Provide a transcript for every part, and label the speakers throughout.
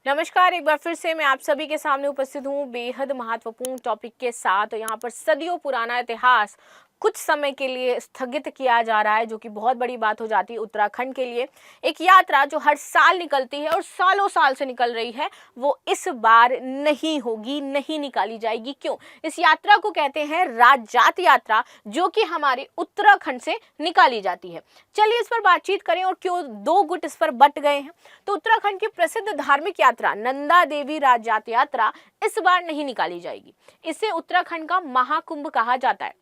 Speaker 1: नमस्कार। एक बार फिर से मैं आप सभी के सामने उपस्थित हूँ बेहद महत्वपूर्ण टॉपिक के साथ। यहाँ पर सदियों पुराना इतिहास कुछ समय के लिए स्थगित किया जा रहा है, जो कि बहुत बड़ी बात हो जाती है उत्तराखंड के लिए। एक यात्रा जो हर साल निकलती है और सालों साल से निकल रही है, वो इस बार नहीं होगी, नहीं निकाली जाएगी। क्यों? इस यात्रा को कहते हैं राजजात यात्रा, जो कि हमारे उत्तराखंड से निकाली जाती है। चलिए इस पर बातचीत करें और क्यों दो गुट इस पर बट गए हैं। तो उत्तराखंड की प्रसिद्ध धार्मिक यात्रा नंदा देवी राजजात यात्रा इस बार नहीं निकाली जाएगी। इसे उत्तराखंड का महाकुंभ कहा जाता है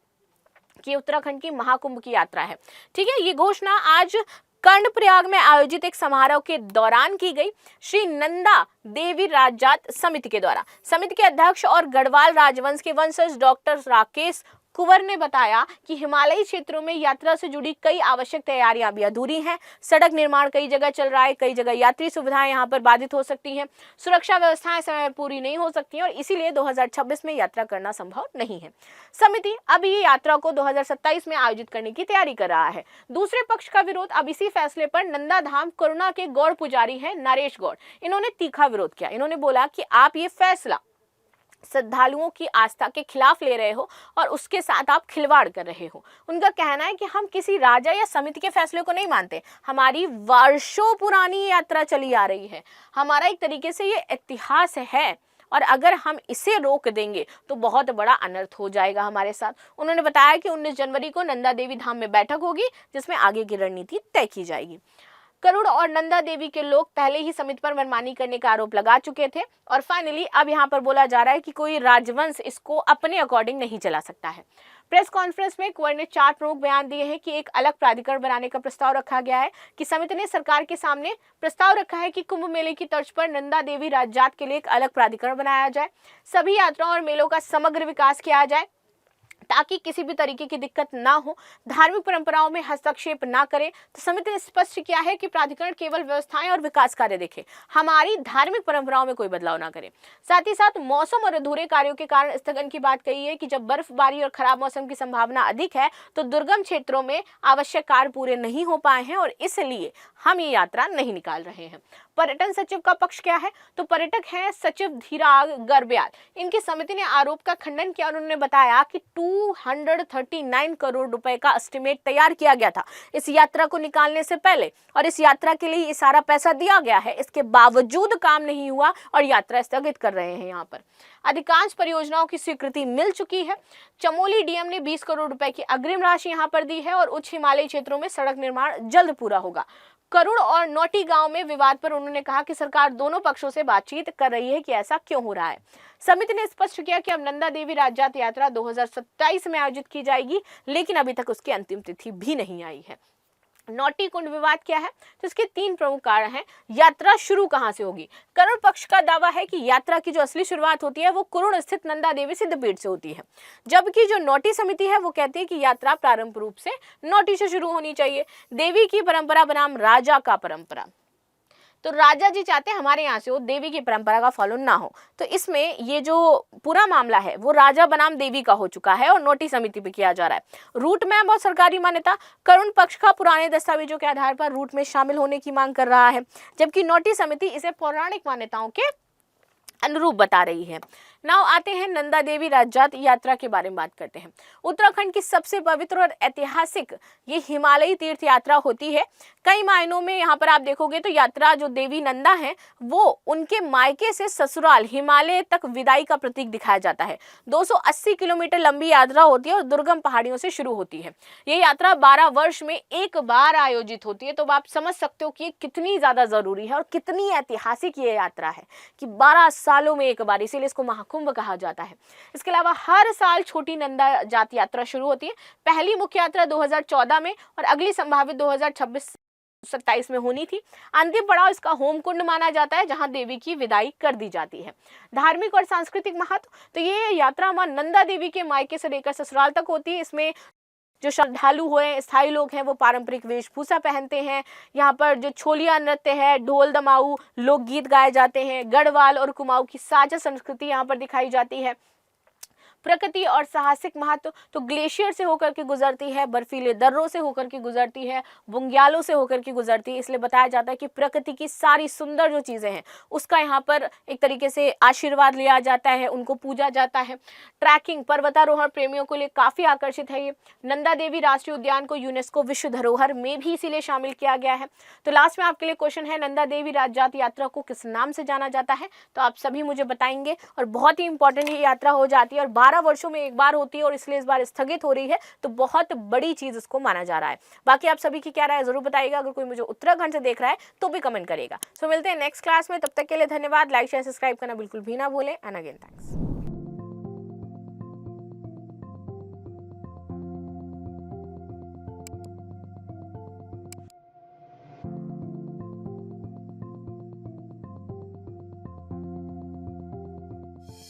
Speaker 1: कि उत्तराखंड की महाकुंभ की यात्रा है। ठीक है, ये घोषणा आज कर्णप्रयाग में आयोजित एक समारोह के दौरान की गई। श्री नंदा देवी राजजात समिति के द्वारा। समिति के अध्यक्ष और गढ़वाल राजवंश के वंशज डॉक्टर राकेश कुंवर ने बताया कि हिमालयी क्षेत्रों में यात्रा से जुड़ी कई आवश्यक तैयारियां भी अधूरी हैं। सड़क निर्माण कई जगह चल रहा है, कई जगह यात्री सुविधाएं यहां पर बाधित हो सकती हैं, सुरक्षा व्यवस्थाएं समय पूरी नहीं हो सकती हैं और इसीलिए 2026 में यात्रा करना संभव नहीं है। समिति अब ये यात्रा को 2027 में आयोजित करने की तैयारी कर रहा है। दूसरे पक्ष का विरोध अब इसी फैसले पर नंदा धाम करुणा के गौड़ पुजारी हैं नरेश गौड़, इन्होंने तीखा विरोध किया। इन्होंने बोला कि आप ये फैसला श्रद्धालुओं की आस्था के खिलाफ ले रहे हो और उसके साथ आप खिलवाड़ कर रहे हो। उनका कहना है कि हम किसी राजा या समिति के फैसले को नहीं मानते, हमारी वर्षों पुरानी यात्रा चली आ रही है, हमारा एक तरीके से ये इतिहास है और अगर हम इसे रोक देंगे तो बहुत बड़ा अनर्थ हो जाएगा हमारे साथ। उन्होंने बताया कि 19 जनवरी को नंदा देवी धाम में बैठक होगी, जिसमें आगे की रणनीति तय की जाएगी। करुण और नंदा देवी के लोग पहले ही समिति पर मनमानी करने का आरोप लगा चुके थे और फाइनली अब यहाँ पर बोला जा रहा है कि कोई राजवंश इसको अपने अकॉर्डिंग नहीं चला सकता है। प्रेस कॉन्फ्रेंस में कुंवर ने 4 प्रमुख बयान दिए हैं कि एक अलग प्राधिकरण बनाने का प्रस्ताव रखा गया है, कि समिति ने सरकार के सामने प्रस्ताव रखा है कि कुंभ मेले की तर्ज पर नंदा देवी राजजात के लिए एक अलग प्राधिकरण बनाया जाए, सभी यात्राओं और मेलों का समग्र विकास किया जाए ताकि किसी भी तरीके की दिक्कत ना हो, धार्मिक परंपराओं में हस्तक्षेप ना करे। तो समिति ने स्पष्ट किया है कि प्राधिकरण केवल व्यवस्थाएं और विकास कार्य देखे, हमारी धार्मिक परंपराओं में कोई बदलाव ना करे। साथ ही साथ मौसम और अधूरे कार्यों के कारण स्थगन की बात कही है कि जब बर्फबारी और खराब मौसम की संभावना अधिक है तो दुर्गम क्षेत्रों में आवश्यक कार्य पूरे नहीं हो पाए हैं और इसलिए हम ये यात्रा नहीं निकाल रहे हैं। पर्यटन सचिव का पक्ष क्या है? तो पर्यटक हैं सचिव धीराग गर्ब्याल। इनकी समिति ने आरोप का खंडन किया और उन्होंने बताया कि 239 करोड़ रुपए का एस्टिमेट तैयार किया गया था इस यात्रा को निकालने से पहले और इस यात्रा के लिए ये सारा पैसा दिया गया है। इसके बावजूद काम नहीं हुआ और यात्रा स्थगित कर रहे हैं। यहाँ पर अधिकांश परियोजनाओं की स्वीकृति मिल चुकी है। चमोली डीएम ने 20 करोड़ रुपए की अग्रिम राशि यहाँ पर दी है और उच्च हिमालयी क्षेत्रों में सड़क निर्माण जल्द पूरा होगा। करुण और नौटी गांव में विवाद पर उन्होंने कहा कि सरकार दोनों पक्षों से बातचीत कर रही है कि ऐसा क्यों हो रहा है। समिति ने स्पष्ट किया कि अब नंदा देवी राजजात यात्रा 2027 में आयोजित की जाएगी, लेकिन अभी तक उसकी अंतिम तिथि भी नहीं आई है। नौटी कुंड विवाद क्या है? तो इसके 3 प्रमुख कारण हैं। यात्रा शुरू कहां से होगी? करुण पक्ष का दावा है कि यात्रा की जो असली शुरुआत होती है वो कुरुण स्थित नंदा देवी सिद्धपीठ से होती है, जबकि जो नौटी समिति है वो कहती है कि यात्रा प्रारंभ रूप से नौटी से शुरू होनी चाहिए। देवी की परंपरा बनाम राजा का परंपरा, तो राजा जी चाहते हैं हमारे यहाँ से हो, देवी की परंपरा का फॉलो ना हो। तो इसमें ये जो पूरा मामला है वो राजा बनाम देवी का हो चुका है और नोटिस समिति पे किया जा रहा है। रूट मैप और सरकारी मान्यता, करुण पक्ष का पुराने दस्तावेजों के आधार पर रूट में शामिल होने की मांग कर रहा है, जबकि नोटिस समिति इसे पौराणिक मान्यताओं के अनुरूप बता रही है। नाउ आते हैं नंदा देवी राजजात यात्रा के बारे में बात करते हैं। उत्तराखंड की सबसे पवित्र और ऐतिहासिक ये हिमालयी तीर्थ यात्रा होती है। कई मायनों में यहाँ पर आप देखोगे तो यात्रा जो देवी नंदा है वो उनके मायके से ससुराल हिमालय तक विदाई का प्रतीक दिखाया जाता है। 280 किलोमीटर लंबी यात्रा होती है और दुर्गम पहाड़ियों से शुरू होती है। ये यात्रा 12 वर्ष में एक बार आयोजित होती है, तो आप समझ सकते हो कि ये कितनी ज्यादा जरूरी है और कितनी ऐतिहासिक ये यात्रा है कि 12 सालों में एक बार, इसीलिए इसको महाकुंभ कहा जाता है। इसके अलावा हर साल छोटी नंदा जात यात्रा शुरू होती है। पहली मुख्य यात्रा 2014 में और अगली संभावित 2026-27 में होनी थी। अंतिम पड़ाव इसका होम कुंड माना जाता है, जहां देवी की विदाई कर दी जाती है। धार्मिक और सांस्कृतिक महत्व, तो ये यात्रा मां नंदा देवी के मायके से लेकर ससुराल तक होती है। इसमें जो श्रद्धालु हुए स्थायी लोग हैं वो पारंपरिक वेशभूषा पहनते हैं। यहाँ पर जो छोलिया नृत्य है, ढोल दमाऊ लोकगीत गाए जाते हैं, गढ़वाल और कुमाऊं की साझा संस्कृति यहाँ पर दिखाई जाती है। प्रकृति और साहसिक महत्व, तो ग्लेशियर से होकर के गुजरती है, बर्फीले दर्रों से होकर के गुजरती है, बुंग्यालों से होकर के गुजरती है। इसलिए बताया जाता है कि प्रकृति की सारी सुंदर जो चीजें हैं उसका यहाँ पर एक तरीके से आशीर्वाद लिया जाता है, उनको पूजा जाता है। ट्रैकिंग, पर्वतारोहण प्रेमियों के लिए काफी आकर्षित है ये। नंदा देवी राष्ट्रीय उद्यान को यूनेस्को विश्व धरोहर में भी इसीलिए शामिल किया गया है। तो लास्ट में आपके लिए क्वेश्चन है, नंदा देवी राजजात यात्रा को किस नाम से जाना जाता है? तो आप सभी मुझे बताएंगे। और बहुत ही इंपॉर्टेंट ये यात्रा हो जाती है और 12 वर्षों में एक बार होती है और इसलिए इस बार स्थगित हो रही है, तो बहुत बड़ी चीज इसको माना जा रहा है। बाकी आप सभी की क्या राय जरूर बताइएगा। अगर कोई मुझे उत्तराखंड से देख रहा है तो भी कमेंट करेगा। सो मिलते हैं नेक्स्ट क्लास में, तब तक के लिए धन्यवाद। लाइक शेयर सब्सक्राइब करना बिल्कुल भी ना भूलें। And again thanks.